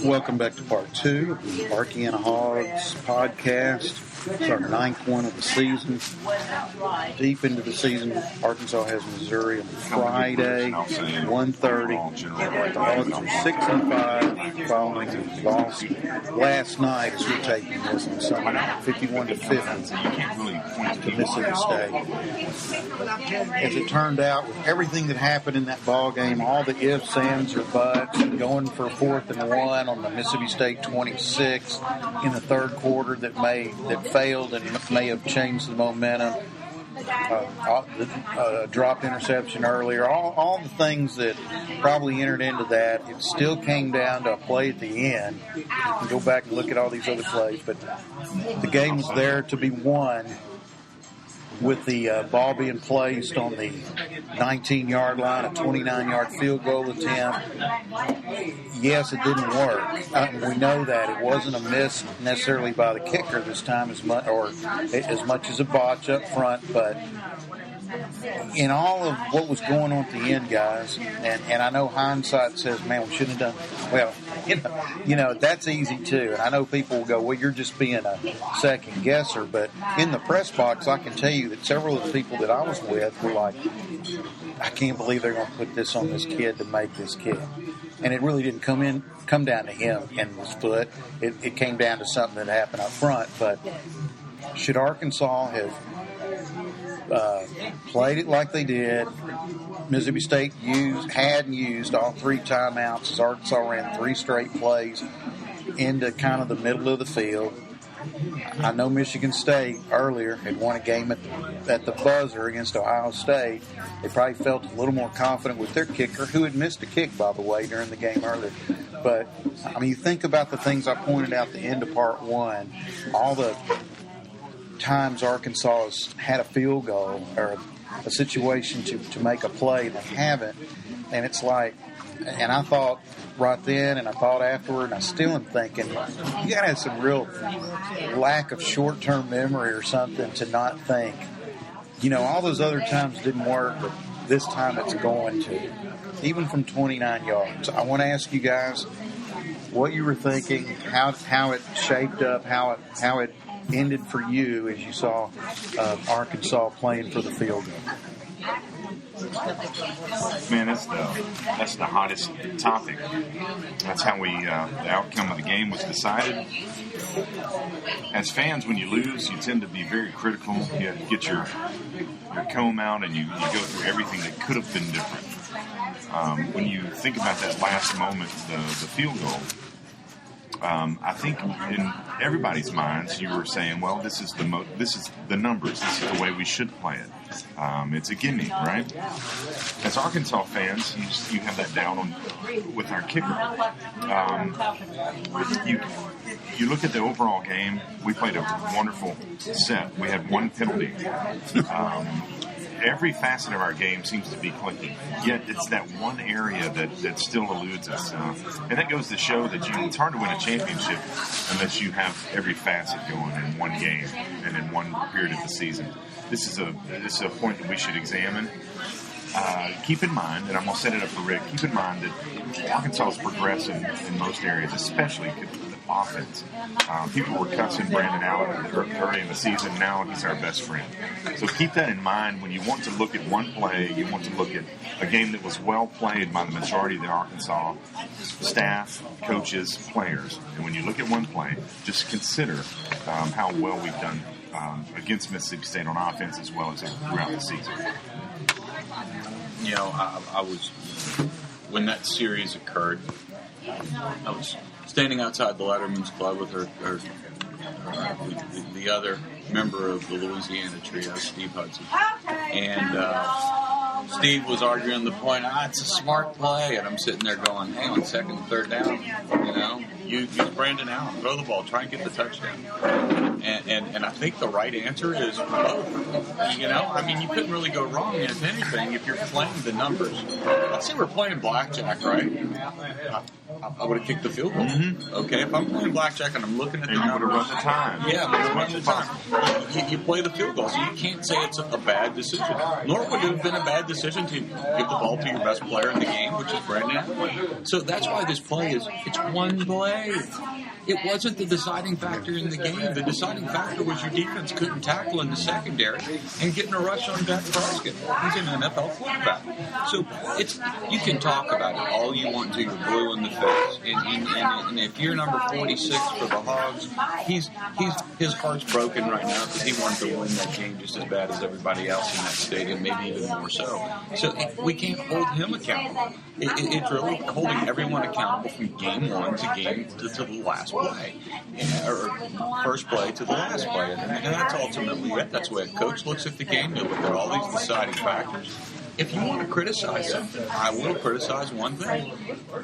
Welcome back to part 2 of the Arkyana Hogs podcast. It's our 9th one of the season. Deep into the season, Arkansas has Missouri on Friday, 1:30. The Hogs are 6-5 following the loss last night as we're taking this on Sunday, 51-50 to Mississippi State. As it turned out, with everything that happened in that ball game, all the ifs, ands, or buts, going for 4th and 1 on the Mississippi State 26 in the third quarter that failed and may have changed the momentum. Dropped interception earlier. All the things that probably entered into that. It still came down to a play at the end. You can go back and look at all these other plays, but the game was there to be won with the ball being placed on the 19-yard line, a 29-yard field goal attempt. Yes, it didn't work. We know that. It wasn't a miss necessarily by the kicker this time as much as a botch up front, but in all of what was going on at the end, guys, and I know hindsight says, man, we shouldn't have done, well, you know, that's easy too. And I know people will go, well, you're just being a second guesser. But in the press box, I can tell you that several of the people that I was with were like, I can't believe they're going to put this on this kid to make this kick. And it really didn't come down to him and his foot. It came down to something that happened up front. But should Arkansas have played it like they did? Mississippi State had used all 3 timeouts as Arkansas ran 3 straight plays into kind of the middle of the field. I know Michigan State earlier had won a game at the buzzer against Ohio State. They probably felt a little more confident with their kicker, who had missed a kick, by the way, during the game earlier. But, I mean, you think about the things I pointed out at the end of part 1, all the times Arkansas has had a field goal or a situation to make a play, and they haven't. And it's like, and I thought right then and I thought afterward, and I still am thinking, you got to have some real lack of short-term memory or something to not think, you know, all those other times didn't work, but this time it's going to, even from 29 yards. I want to ask you guys what you were thinking, how it shaped up, how it ended for you as you saw Arkansas playing for the field goal. Man, that's the hottest topic. That's how the outcome of the game was decided. As fans, when you lose, you tend to be very critical. You get your comb out and you go through everything that could have been different. When you think about that last moment, the field goal, I think in everybody's minds you were saying, well, this is the numbers. This is the way we should play it. It's a gimme, right? As Arkansas fans, you have that down with our kicker. You look at the overall game. We played a wonderful set. We had 1 penalty. Every facet of our game seems to be clicking, yet it's that one area that still eludes us. And that goes to show that it's hard to win a championship unless you have every facet going in one game and in one period of the season. This is a point that we should examine. Keep in mind, and I'm going to set it up for Rick, keep in mind that Arkansas is progressing in most areas, especially offense. People were cussing Brandon Allen early in the season. Now he's our best friend. So keep that in mind when you want to look at one play. You want to look at a game that was well played by the majority of the Arkansas staff, coaches, players. And when you look at one play, just consider how well we've done against Mississippi State on offense as well as throughout the season. You know, I was, when that series occurred, I was standing outside the Letterman's Club with the other member of the Louisiana trio, Steve Hudson. And Steve was arguing the point, it's a smart play. And I'm sitting there going, hang on, 2nd, 3rd down, you know, use Brandon Allen, throw the ball, try and get the touchdown. And I think the right answer is both. You know, I mean, you couldn't really go wrong, if anything, if you're playing the numbers. Let's say we're playing blackjack, right? I would have kicked the field goal. Mm-hmm. Okay, if I'm playing blackjack and I'm looking at the numbers, would have run the time. Yeah, I'm going to run the time. You play the field goal, so you can't say it's a bad decision. Nor would it have been a bad decision to give the ball to your best player in the game, which is Brandon Allen. So that's why this play it's one play. It wasn't the deciding factor in the game. The deciding factor was your defense couldn't tackle in the secondary and getting a rush on Dak Prescott. He's an NFL quarterback. So you can talk about it all you want to. You're blue in the face. And if you're number 46 for the Hogs, his heart's broken right now because he wanted to win that game just as bad as everybody else in that stadium, maybe even more so. So we can't hold him accountable. It's really holding everyone accountable from game one to game to the last play, or first play to the last play, and that's ultimately it. That's the way a coach looks at the game. You look at all these deciding factors. If you want to criticize something, I will criticize one thing.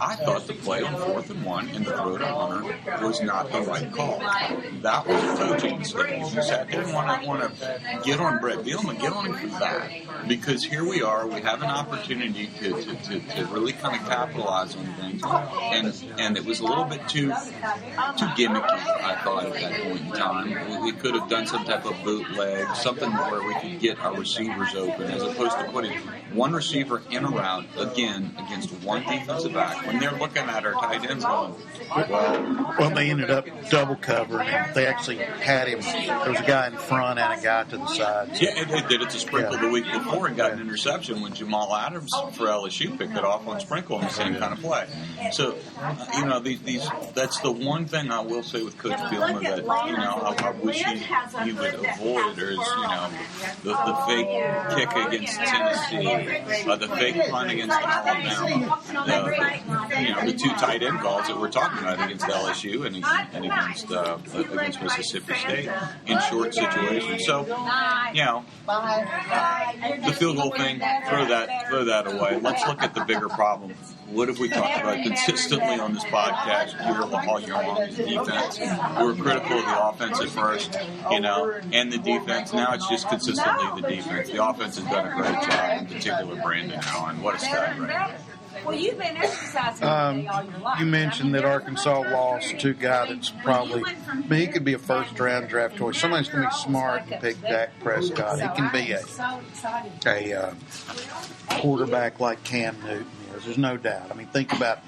I thought the play on 4th and 1 and the throw to Hunter was not the right call. That was a coaching mistake. You sat there and want to get on Brett Bielema, get on him for that. Because here we are, we have an opportunity to really kind of capitalize on things. And it was a little bit too gimmicky, I thought, at that point in time. We could have done some type of bootleg, something where we could get our receivers open, as opposed to putting one receiver in a route, again, against one defensive back. When they're looking at our tight ends going, well, they ended up double covering him. They actually had him. There was a guy in front and a guy to the side. So. Yeah, they did it to Sprinkle the week before and got an interception when Jamal Adams for LSU picked it off on Sprinkle in the same kind of play. So, you know, these that's the one thing I will say with Coach Bielema that, you know, I wish he would avoid is, you know, the fake kick against Tennessee, the fake punt against Alabama, the two tight end calls that we're talking about against LSU and against Mississippi State in short situations. So, you know, the field goal thing, throw that away. Let's look at the bigger problem. What have we talked about consistently on this podcast all year long? Is defense. We were critical of the offense at first, you know, and the defense. Now it's just consistently the defense. The offense has done a great job, in particular Brandon Allen. What a stud right now. Well, you've been exercising all your life. You mentioned that Arkansas lost to a guy that's probably, he could be a first-round draft choice. Somebody's going to be smart and pick Dak Prescott. He can be a quarterback like Cam Newton is. There's no doubt. I mean, think about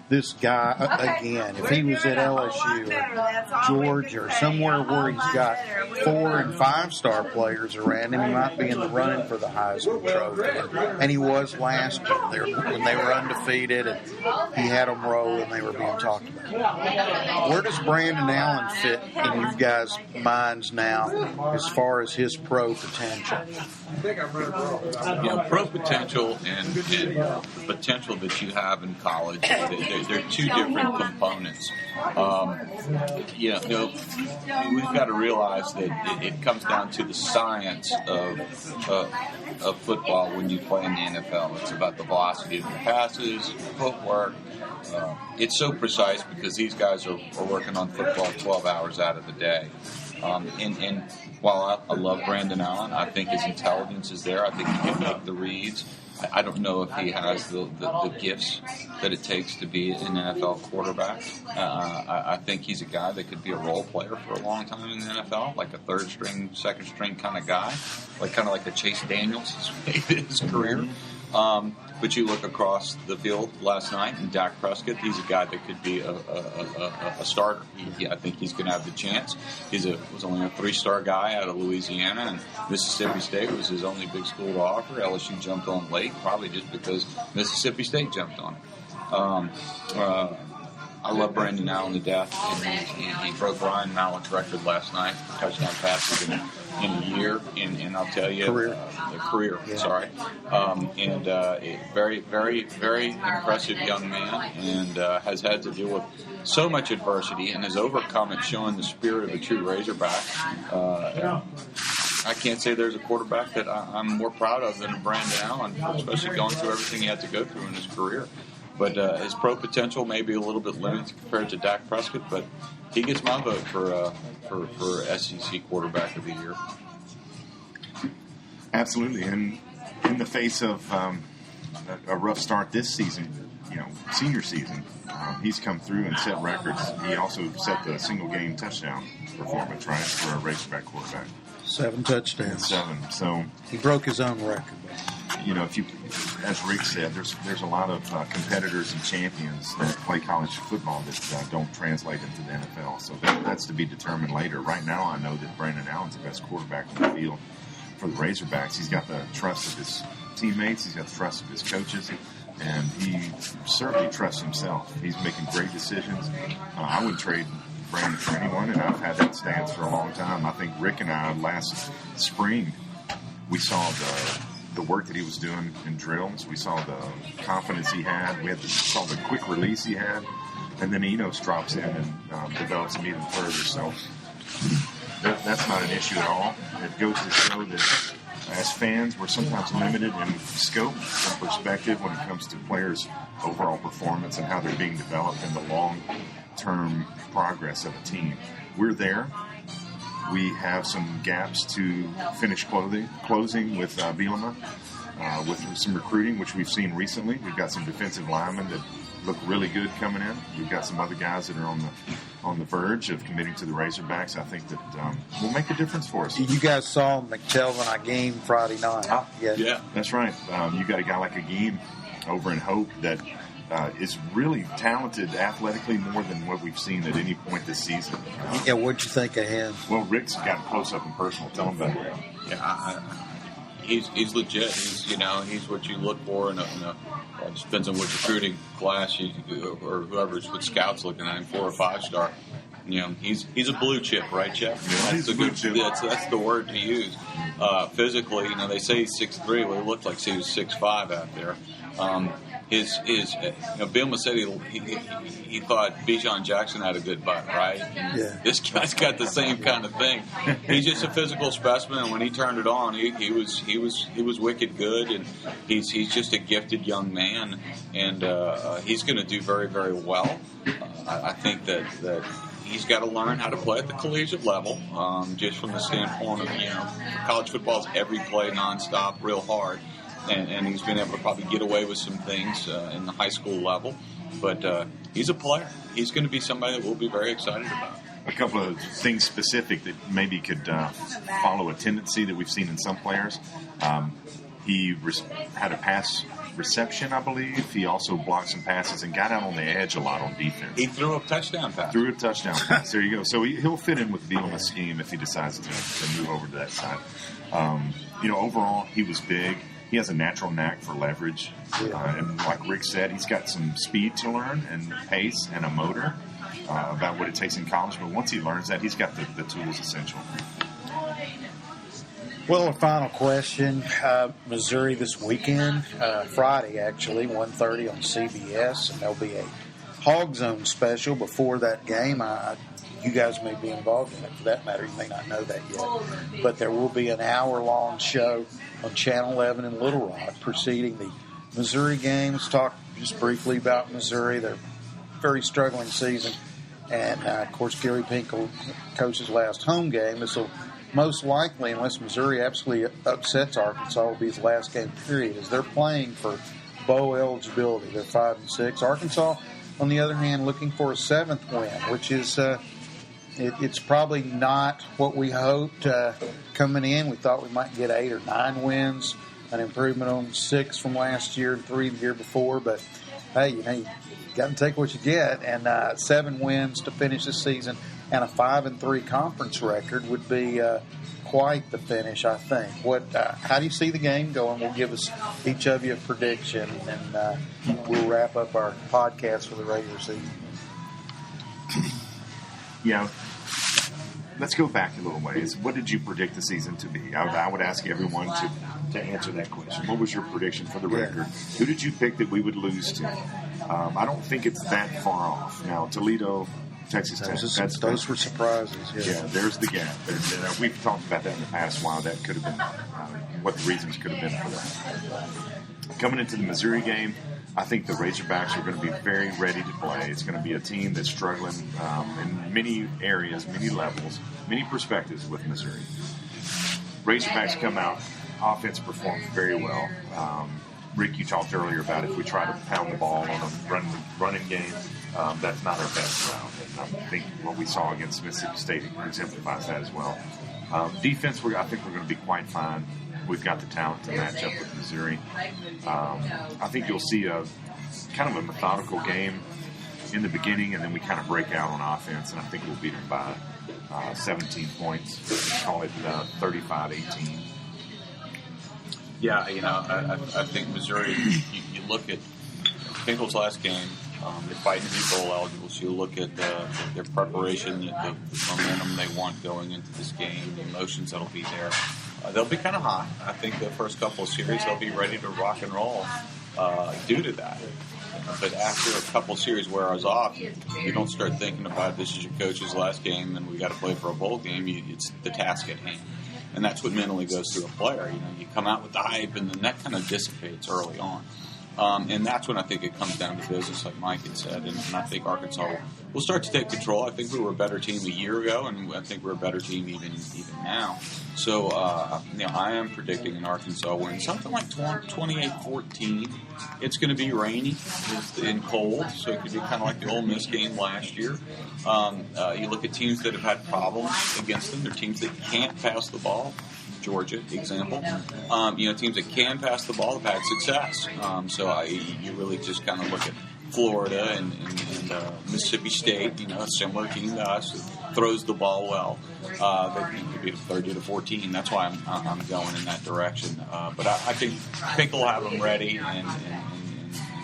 this guy, again, if he was at LSU or Georgia or somewhere where he's got 4- and 5-star players around him, he might be in the running for the Heisman Trophy. And he was last year when they were undefeated and he had them roll and they were being talked about. Where does Brandon Allen fit in you guys' minds now as far as his pro potential? Pro potential and the potential that you have in college, they're two different components. We've got to realize that it comes down to the science of football when you play in the NFL. It's about the velocity of your passes, footwork. It's so precise because these guys are working on football 12 hours out of the day. And while I love Brandon Allen, I think his intelligence is there. I think he can make the reads. I don't know if he has the gifts that it takes to be an NFL quarterback. I think he's a guy that could be a role player for a long time in the NFL, like a third string, second string kind of guy, kind of like a Chase Daniels his career. But you look across the field last night, and Dak Prescott, he's a guy that could be a starter. I think he's going to have the chance. He was only a 3-star guy out of Louisiana, and Mississippi State was his only big school to offer. LSU jumped on late, probably just because Mississippi State jumped on him. I love Brandon Allen to death. He broke Ryan Mallett's record last night, touchdown passes in a year, and I'll tell you, career. Yeah. Sorry, very, very, very impressive young man, and has had to deal with so much adversity and has overcome it, showing the spirit of a true Razorback. I can't say there's a quarterback that I'm more proud of than Brandon Allen, especially going through everything he had to go through in his career. But his pro potential may be a little bit limited compared to Dak Prescott, but he gets my vote for SEC Quarterback of the Year. Absolutely, and in the face of a rough start this season, senior season, he's come through and set records. He also set the single-game touchdown performance, right, for a Razorback quarterback. 7 touchdowns. 7. So he broke his own record. If you, as Rick said, there's a lot of competitors and champions that play college football that don't translate into the NFL. So that's to be determined later. Right now, I know that Brandon Allen's the best quarterback on the field for the Razorbacks. He's got the trust of his teammates. He's got the trust of his coaches. And he certainly trusts himself. He's making great decisions. I wouldn't trade Brandon for anyone, and I've had that stance for a long time. I think Rick and I, last spring, we saw the work that he was doing in drills. We saw the confidence he had. We saw the quick release he had. And then Enos drops in and develops him even further. So that's not an issue at all. It goes to show that as fans, we're sometimes limited in scope and perspective when it comes to players' overall performance and how they're being developed in the long-term progress of a team. We're there. We have some gaps to finish closing with Bielema, with some recruiting, which we've seen recently. We've got some defensive linemen that look really good coming in. We've got some other guys that are on the verge of committing to the Razorbacks. I think that will make a difference for us. You guys saw McTelvin game Friday night. Yeah, that's right. You got a guy like Agim over in Hope that is really talented athletically more than what we've seen at any point this season. Yeah, what'd you think of him? Well, Rick's got close up and personal. Tell him about it. Yeah, he's legit. He's what you look for in a it depends on which recruiting class or whoever's with scouts looking at him, 4 or 5 star. He's a blue chip, right, Jeff? Yeah, he's a blue chip. That's the word to use. Physically, they say he's 6'3". Well, it looked like he was 6'5" out there. Bielema said he thought Bijan Jackson had a good butt, right? Yeah. This guy's got the same kind of thing. He's just a physical specimen, and when he turned it on, he was wicked good, and he's just a gifted young man, and he's going to do very, very well. I think that he's got to learn how to play at the collegiate level, just from the standpoint of college football is every play nonstop, real hard. And he's been able to probably get away with some things in the high school level. But he's a player. He's going to be somebody that we'll be very excited about. A couple of things specific that maybe could follow a tendency that we've seen in some players. He had a pass reception, I believe. He also blocked some passes and got out on the edge a lot on defense. He threw a touchdown pass. There you go. So he'll fit in with Bielema's scheme if he decides to move over to that side. Overall, he was big. He has a natural knack for leverage. And like Rick said, he's got some speed to learn and pace and a motor about what it takes in college. But once he learns that, he's got the tools essential. Well, a final question. Missouri this weekend, Friday actually, 1:30 on CBS, and there'll be a Hogs Zone special before that game. You guys may be involved in it. For that matter, you may not know that yet. But there will be an hour-long show on Channel 11 in Little Rock preceding the Missouri game. Let's talk just briefly about Missouri. They're a very struggling season. And, of course, Gary Pinkel coaches last home game. This will most likely, unless Missouri absolutely upsets Arkansas, will be his last game period, as they're playing for bowl eligibility. They're 5-6. Arkansas, on the other hand, looking for a 7th win, which is it's probably not what we hoped coming in. We thought we might get 8 or 9 wins, an improvement on 6 from last year and 3 the year before. But, hey, you got to take what you get. And 7 wins to finish the season and a 5-3 conference record would be quite the finish, I think. How do you see the game going? We'll give us each of you a prediction, and we'll wrap up our podcast for the regular season. Yeah. Let's go back a little ways. What did you predict the season to be? I would ask everyone to answer that question. What was your prediction for the record? Who did you pick that we would lose to? I don't think it's that far off. Now, Toledo, Texas Tech. Those were surprises. Yeah, there's the gap. We've talked about that in the past, why that could have been, what the reasons could have been for that. Coming into the Missouri game, I think the Razorbacks are going to be very ready to play. It's going to be a team that's struggling in many areas, many levels, many perspectives with Missouri. Razorbacks come out, offense performs very well. Rick, you talked earlier about if we try to pound the ball on a running game, that's not our best route. And I think what we saw against Mississippi State exemplifies that as well. Defense, I think we're going to be quite fine. We've got the talent to match up with Missouri. I think you'll see a kind of a methodical game in the beginning, and then we kind of break out on offense, and I think we'll beat them by 17 points. Call it 35-18. Yeah, I think Missouri, you look at Finkel's last game, they're fighting to be bowl eligible, so you look at their preparation, the momentum they want going into this game, the emotions that'll be there. They'll be kind of hot. I think the first couple of series they'll be ready to rock and roll due to that. But after a couple of series wears off, you don't start thinking about this is your coach's last game and we got to play for a bowl game. It's the task at hand. And that's what mentally goes through a player. You come out with the hype and then that kind of dissipates early on. And that's when I think it comes down to business, like Mike had said. And I think Arkansas will start to take control. I think we were a better team a year ago, and I think we're a better team even now. So, I am predicting an Arkansas win, something like 28-14. It's going to be rainy and cold, so it could be kind of like the Ole Miss game last year. You look at teams that have had problems against them. They're teams that can't pass the ball. Georgia example. Teams that can pass the ball have had success. You really just kind of look at Florida and Mississippi State, a similar team to us that throws the ball well. That could be 30-14. That's why I'm going in that direction. But I think we'll have them ready, and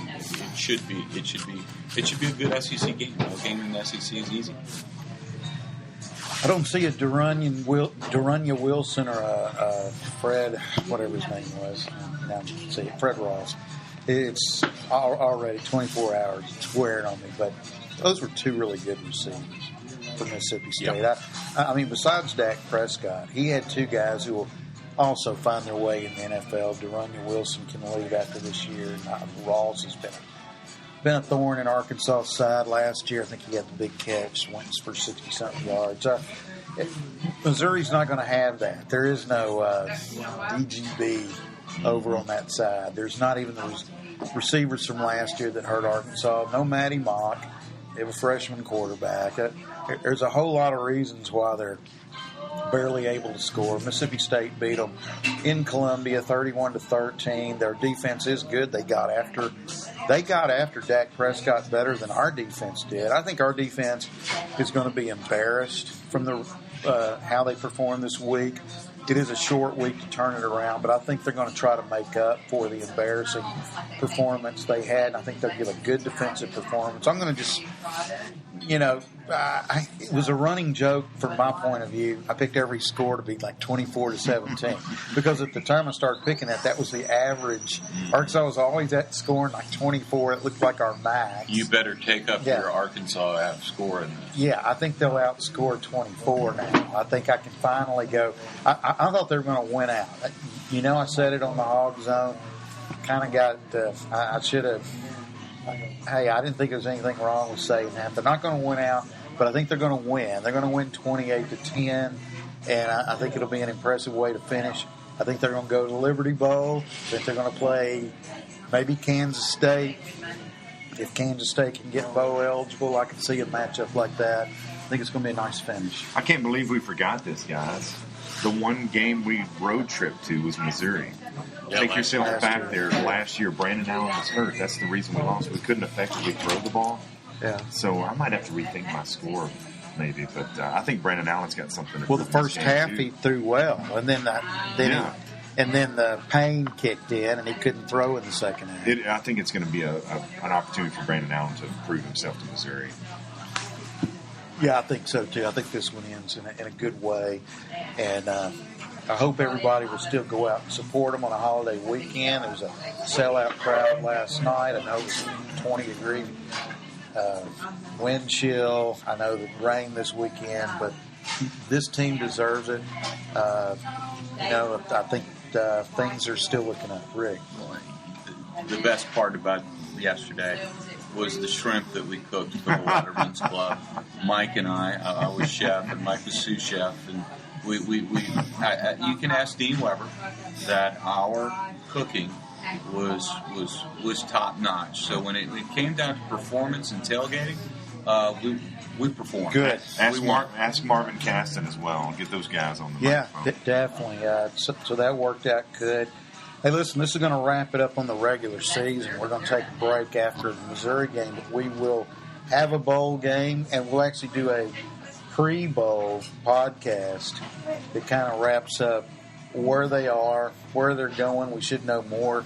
it should be a good SEC game. No game in the SEC is easy. I don't see a Duranya Wilson or a Fred, whatever his name was. Now I'm see it, Fred Ross. It's already 24 hours. It's wearing on me. But those were two really good receivers for Mississippi State. Yep. I mean, besides Dak Prescott, he had two guys who will also find their way in the NFL. Duranya Wilson can leave after this year. And Ross has been a thorn in Arkansas' side last year. I think he had the big catch, went for 60-something yards. Missouri's not going to have that. There is no DGB over on that side. There's not even those receivers from last year that hurt Arkansas. No Matty Mock. They have a freshman quarterback. There's a whole lot of reasons why they're barely able to score. Mississippi State beat them in Columbia 31-13. Their defense is good. They got after Dak Prescott better than our defense did. I think our defense is going to be embarrassed from how they performed this week. It is a short week to turn it around, but I think they're going to try to make up for the embarrassing performance they had. And I think they'll give a good defensive performance. I'm going to just, it was a running joke from my point of view. I picked every score to be like 24-17 because at the time I started picking that was the average. Arkansas was always at scoring like 24. It looked like our max. You better take up your Arkansas score in this. Yeah, I think they'll outscore 24 now. I think I can finally go. I thought they were going to win out. I said it on the Hog Zone. Kind of got. I should have. Hey, I didn't think there was anything wrong with saying that. They're not going to win out, but I think they're going to win. They're going to win 28-10, and I think it'll be an impressive way to finish. I think they're going to go to the Liberty Bowl. I think they're going to play maybe Kansas State. If Kansas State can get bowl eligible, I can see a matchup like that. I think it's going to be a nice finish. I can't believe we forgot this, guys. The one game we road tripped to was Missouri. Take yourself back there. Last year, Brandon Allen was hurt. That's the reason we lost. We couldn't effectively throw the ball. Yeah. So I might have to rethink my score, maybe. But I think Brandon Allen's got something to prove. Well, the first half he threw well, and then the pain kicked in, and he couldn't throw in the second half. I think it's going to be an opportunity for Brandon Allen to prove himself to Missouri. Yeah, I think so, too. I think this one ends in a good way. And I hope everybody will still go out and support them on a holiday weekend. There was a sellout crowd last night. I know it was 20-degree wind chill. I know the rain this weekend, but this team deserves it. I think things are still looking up. Rick? The best part about yesterday was the shrimp that we cooked for the Letterman's Club. Mike and I was chef, and Mike was sous chef, and you can ask Dean Weber that our cooking was top notch. So when it came down to performance and tailgating, we performed. Good. Ask Marvin Caston as well. Get those guys on the microphone. Definitely. So that worked out good. Hey, listen, this is going to wrap it up on the regular season. We're going to take a break after the Missouri game, but we will have a bowl game, and we'll actually do a pre-bowl podcast that kind of wraps up where they are, where they're going. We should know more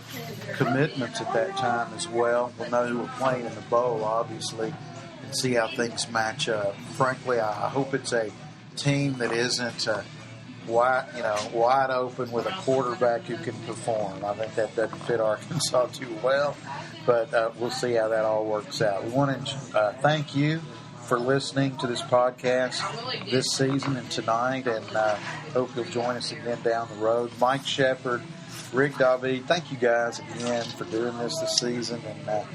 commitments at that time as well. We'll know who we're playing in the bowl, obviously, and see how things match up. Frankly, I hope it's a team that isn't wide open with a quarterback who can perform. I think that doesn't fit Arkansas too well, but we'll see how that all works out. We want to thank you for listening to this podcast this season and tonight, and hope you'll join us again down the road. Mike Shepard, Rick David, thank you guys again for doing this season, and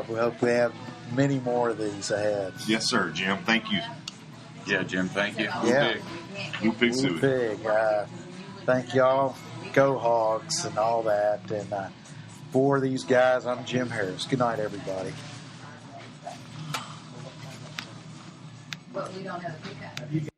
we hope we have many more of these ahead. Yes, sir, Jim. Thank you. Yeah, Jim, thank you. Blue Pig. Blue Pig. Thank y'all. Go Hogs and all that. And for these guys, I'm Jim Harris. Good night, everybody. But we don't have a pickup.